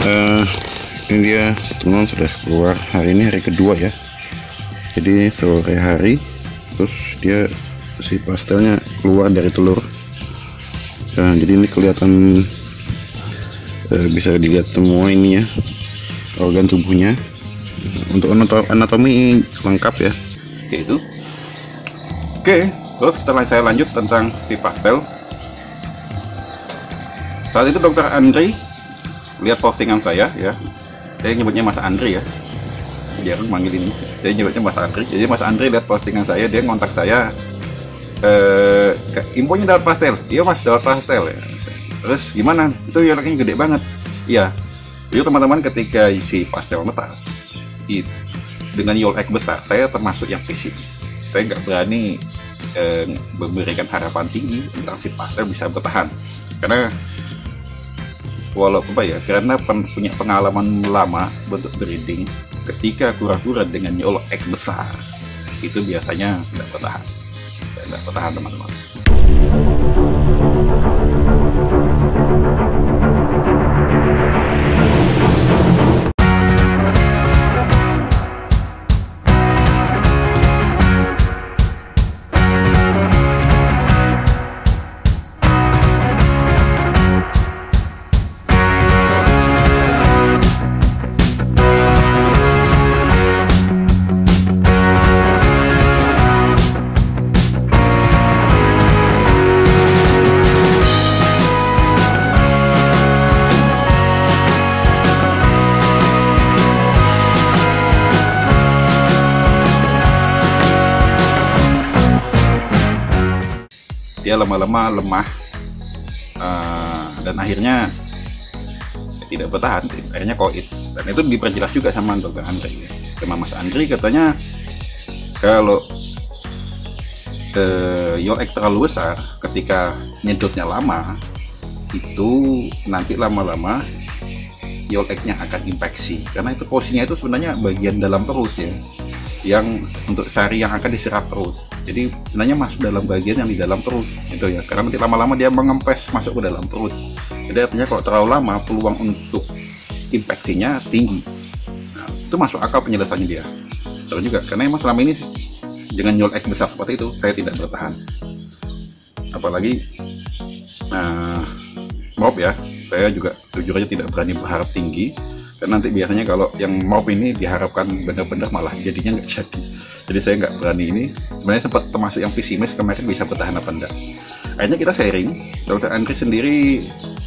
Eh, ini dia teman sudah keluar hari ini, hari kedua ya. Jadi sore hari terus dia si pastelnya keluar dari telur. Nah, jadi ini kelihatan bisa dilihat semua ini ya, organ tubuhnya. Untuk anatomi lengkap ya. Oke, itu. Oke, terus setelah saya lanjut tentang si pastel. Saat itu dokter Andri lihat postingan saya ya, saya nyebutnya Mas Andri ya, jarang manggil ini, saya nyebutnya Mas Andri. Jadi Mas Andri lihat postingan saya, dia ngontak saya, infonya dapat pastel. Iya Mas, dapat pastel ya. Terus gimana, itu yaraknya gede banget. Iya, jadi teman-teman, ketika si pastel netas dengan yolk egg besar, saya termasuk yang fisik, saya nggak berani memberikan harapan tinggi tentang si pastel bisa bertahan, karena karena punya pengalaman lama bentuk breeding, ketika kura-kura dengan yolk egg besar itu biasanya tidak bertahan teman-teman. Dia lama-lama lemah dan akhirnya tidak bertahan, akhirnya koit. Dan itu diperjelas juga sama dokter Andri, sama Mas Andri. Katanya kalau yolk egg terlalu besar, ketika nyedotnya lama, itu nanti lama-lama yolk egg-nya akan infeksi, karena itu posisinya itu sebenarnya bagian dalam perut ya, yang untuk sari yang akan diserap perut. Jadi sebenarnya masuk dalam bagian yang di dalam perut itu ya, karena nanti lama-lama dia mengempes masuk ke dalam perut. Jadi artinya kalau terlalu lama, peluang untuk infeksinya tinggi. Nah, itu masuk akal penjelasannya dia. Terus juga karena emang selama ini dengan yolk egg besar seperti itu saya tidak bertahan. Apalagi maaf ya, saya juga jujur aja tidak berani berharap tinggi, karena nanti biasanya kalau yang mop ini diharapkan benar-benar malah jadinya nggak jadi. Jadi saya nggak berani ini. Sebenarnya sempat termasuk yang pesimis kemarin bisa bertahan apa enggak. Akhirnya kita sharing. Dokter Andri sendiri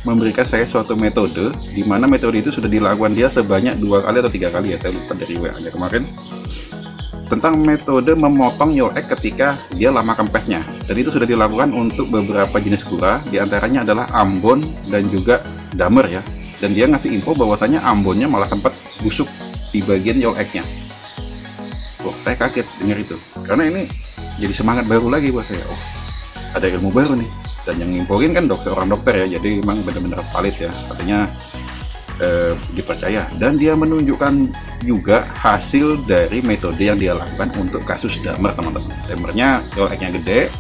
memberikan saya suatu metode, di mana metode itu sudah dilakukan dia sebanyak 2 kali atau 3 kali ya, saya lupa dari WA-nya kemarin, tentang metode memotong yolk egg ketika dia lama kempesnya. Dan itu sudah dilakukan untuk beberapa jenis kura, diantaranya adalah Ambon dan juga Damer ya. Dan dia ngasih info bahwasanya Ambonnya malah sempat busuk di bagian yolk egg-nya. Wah, saya kaget dengar itu, karena ini jadi semangat baru lagi buat saya. Oh, ada ilmu baru nih, dan yang ngimpoin kan orang dokter ya, jadi memang benar-benar valid ya, artinya dipercaya. Dan dia menunjukkan juga hasil dari metode yang dia lakukan untuk kasus Damer teman-teman. Damernya yolk egg-nya gede,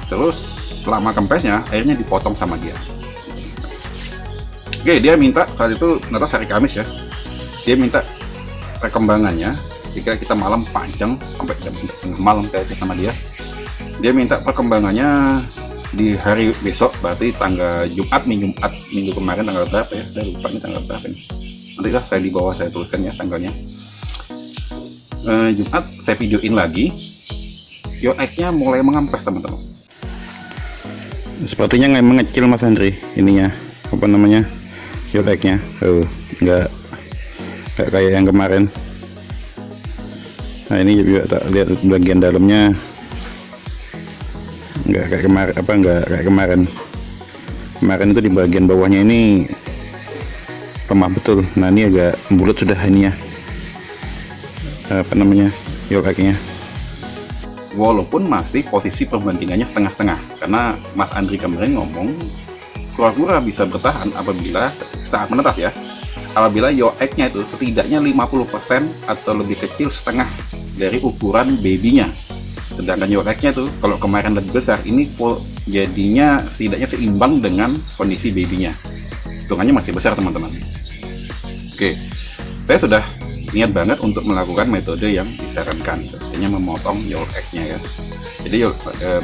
terus selama kempesnya akhirnya dipotong sama dia. Oke, dia minta saat itu ternyata hari Kamis ya, dia minta perkembangannya jika kita malam panjang sampai jam malam kayak sama dia. Dia minta perkembangannya di hari besok, berarti tanggal Jumat minggu kemarin tanggal berapa ya, saya lupa ini tanggal berapa nih. Nanti lah saya di bawah saya tuliskan ya tanggalnya. Jumat saya videoin lagi, yolk egg-nya mulai mengempes teman-teman. Sepertinya nggak mengecil Mas Andri ininya, apa namanya, yolk egg-nya. Nggak kayak yang kemarin. Nah ini juga tak lihat bagian dalamnya, nggak kayak kemarin. Kemarin itu di bagian bawahnya ini lemah betul. Nah ini agak bulat sudah ininya, apa namanya, yolk egg-nya. Walaupun masih posisi perbandingannya setengah-setengah, karena Mas Andri kemarin ngomong kura-kura bisa bertahan apabila saat menetas ya, apabila yolk egg-nya itu setidaknya 50% atau lebih kecil setengah dari ukuran babynya. Sedangkan yolk egg-nya tuh kalau kemarin lebih besar, ini jadinya setidaknya seimbang dengan kondisi babynya. Hitungannya masih besar teman-teman. Oke, saya sudah niat banget untuk melakukan metode yang disarankan, artinya memotong yolk egg-nya ya. Jadi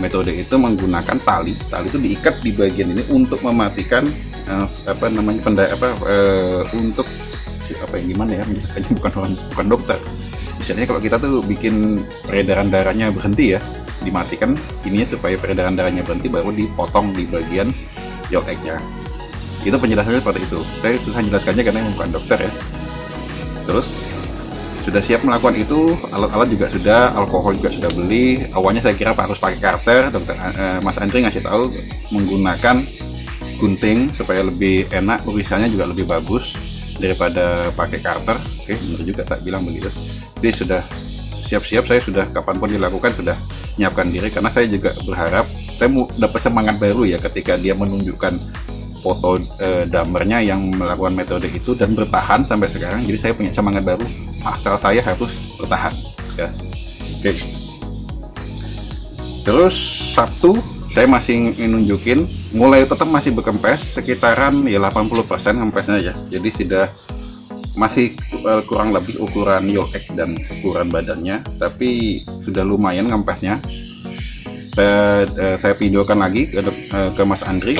metode itu menggunakan tali itu diikat di bagian ini untuk mematikan untuk gimana ya menjelaskannya, bukan dokter. Misalnya kalau kita tuh bikin peredaran darahnya berhenti ya, dimatikan ininya supaya peredaran darahnya berhenti, baru dipotong di bagian yolk egg-nya. Itu penjelasannya seperti itu. Saya susah menjelaskannya karena bukan dokter ya. Terus sudah siap melakukan itu, alat-alat juga sudah, alkohol juga sudah beli. Awalnya saya kira harus pakai karter, Mas Andri ngasih tahu menggunakan gunting supaya lebih enak, tulisannya juga lebih bagus daripada pakai karter. Oke, benar juga tak bilang begitu. Jadi sudah siap-siap, saya sudah kapanpun dilakukan sudah menyiapkan diri, karena saya juga berharap saya mau dapat semangat baru ya ketika dia menunjukkan foto damernya yang melakukan metode itu dan bertahan sampai sekarang. Jadi saya punya semangat baru, asal saya harus bertahan ya. Oke. Terus Sabtu saya masih nunjukin, mulai tetap masih berkempes sekitaran ya 80% kempesnya ya. Jadi sudah masih kurang lebih ukuran yolk egg dan ukuran badannya, tapi sudah lumayan kempesnya. Saya videokan lagi ke Mas Andri.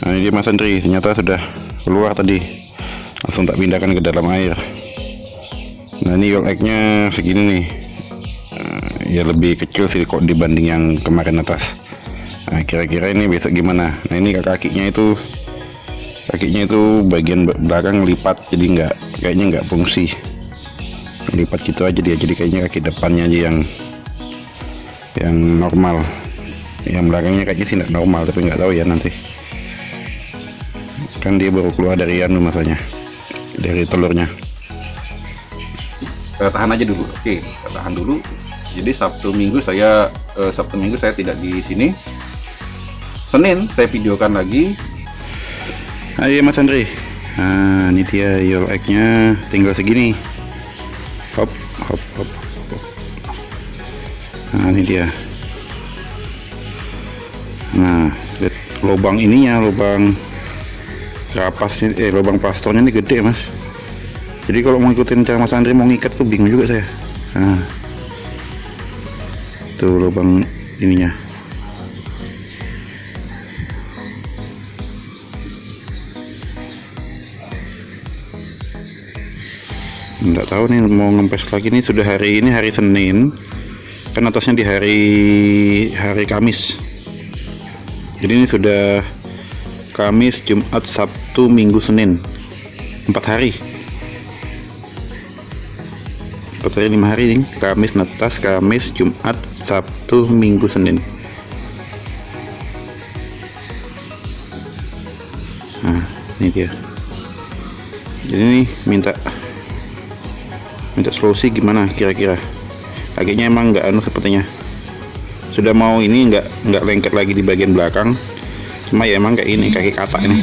Nah ini dia Mas Andri, ternyata sudah keluar tadi, langsung tak pindahkan ke dalam air. Nah ini yolk egg-nya segini nih, ya lebih kecil sih kok dibanding yang kemarin atas. Nah kira-kira ini besok gimana? Nah ini kakinya itu bagian belakang lipat, jadi kayaknya nggak fungsi, lipat gitu aja dia. Jadi kayaknya kaki depannya aja yang normal, yang belakangnya kayaknya sih nggak normal, tapi nggak tahu ya nanti. Kan dia baru keluar dari masanya, dari telurnya. Tahan aja dulu. Oke, tahan dulu. Jadi Sabtu Minggu saya tidak di sini. Senin saya videokan lagi. Ayo Mas Andri. Nah ini dia yolk egg-nya, tinggal segini. Hop hop hop hop. Nah ini dia. Nah lihat lubang ininya, lubang kapasnya, lubang pastornya ini gede Mas. Jadi kalau mau ikutin cara Mas Andri mau ngikat tuh bingung juga saya. Nah tuh lubang ininya. Nggak tahu nih mau ngempes lagi nih. Sudah hari ini hari Senin, kan atasnya di hari Kamis. Jadi ini sudah Kamis, Jumat, Sabtu, Minggu, Senin, 4 hari. 4 hari 5 hari nih. Kamis netas, Kamis, Jumat, Sabtu, Minggu, Senin. Nah ini dia. Jadi nih minta solusi gimana kira-kira. Kakinya emang nggak sepertinya sudah mau ini nggak lengket lagi di bagian belakang, cuma ya emang kayak ini kaki katak ini.